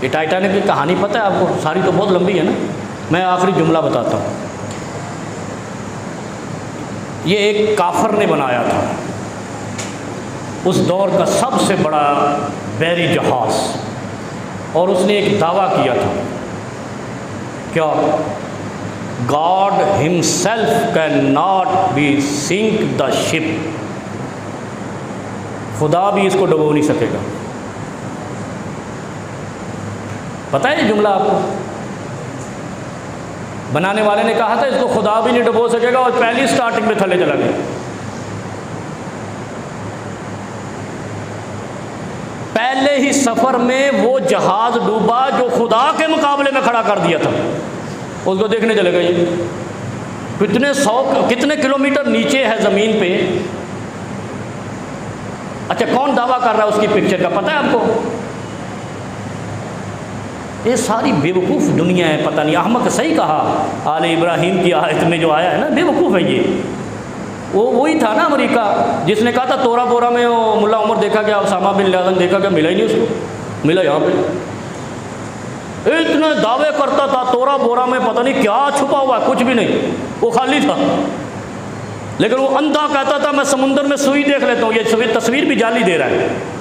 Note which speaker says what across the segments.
Speaker 1: ये टाइटैनिक की कहानी पता है आपको? सारी तो बहुत लंबी है ना, मैं आखिरी जुमला बताता हूँ। ये एक काफर ने बनाया था, उस दौर का सबसे बड़ा बहरी जहाज़, और उसने एक दावा किया था, क्या? God himself can not be sink the ship. खुदा भी इसको डुबो नहीं सकेगा। पता है ये जुमला आपको? बनाने वाले ने कहा था इसको खुदा भी नहीं डुबो सकेगा, और पहली स्टार्टिंग में थले चला गया। पहले ही सफ़र में वो जहाज़ डूबा जो खुदा के मुकाबले में खड़ा कर दिया था, उसको देखने चले गए। कितने किलोमीटर नीचे है ज़मीन पे। अच्छा, कौन दावा कर रहा है उसकी पिक्चर का, पता है आपको? ये सारी बेवकूफ़ दुनिया है, पता नहीं। अहमक सही कहा, आले इब्राहिम की आयत में जो आया है ना, बेवकूफ़ है ये। वो वही था ना अमेरिका जिसने कहा था तोरा बोरा में वो मुल्ला उमर देखा गया, उसामा बिन लादेन देखा गया, मिला ही नहीं उसको, मिला यहाँ पे। इतने दावे करता था तोरा बोरा में पता नहीं क्या छुपा हुआ है, कुछ भी नहीं, वो खाली था। लेकिन वो अंधा कहता था मैं समुंदर में सुई देख लेता हूँ। ये तस्वीर भी जाली दे रहा है,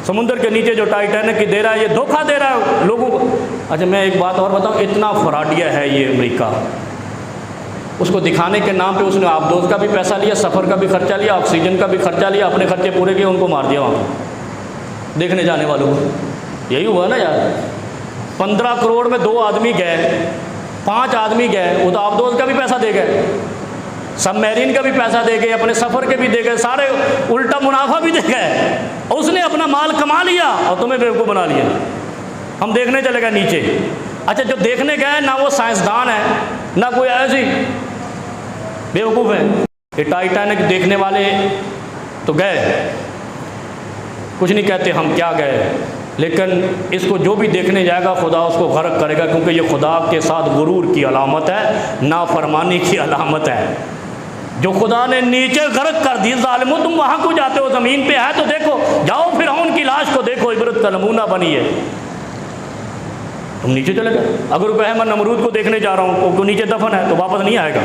Speaker 1: समुंदर के नीचे जो टाइटैनिक की दे रहा है, ये धोखा दे रहा है लोगों को। अच्छा, मैं एक बात और बताऊँ, इतना फ्रॉडिया है ये अमेरिका। उसको दिखाने के नाम पे उसने आबदोज का भी पैसा लिया, सफ़र का भी खर्चा लिया, ऑक्सीजन का भी खर्चा लिया, अपने खर्चे पूरे किए, उनको मार दिया वहाँ देखने जाने वालों को। यही हुआ ना यार, 15 करोड़ में 2 आदमी गए, 5 आदमी गए, वो तो आबदोज का भी पैसा दे गए, सबमरीन का भी पैसा दे गए, अपने सफ़र के भी दे गए, सारे उल्टा मुनाफा भी दे गए। उसने अपना माल कमा लिया और तुम्हें बेवकूफ़ बना लिया। हम देखने चले गए नीचे। अच्छा, जो देखने गए ना वो साइंसदान है ना कोई ऐसी, बेवकूफ़ है। ये टाइटैनिक देखने वाले तो गए, कुछ नहीं कहते हम क्या गए, लेकिन इसको जो भी देखने जाएगा खुदा उसको गर्क करेगा, क्योंकि ये खुदा के साथ गुरूर की अलामत है, नाफरमानी की अलामत है। जो खुदा ने नीचे गर्क कर दी, जालिमो तुम वहाँ क्यों जाते हो? ज़मीन पे है तो देखो, जाओ फिरौन की लाश को देखो, इबरत का नमूना बनी है। तुम नीचे चले गए। अगर कहे मैं नमरूद को देखने जा रहा हूँ, तो नीचे दफन है, तो वापस नहीं आएगा।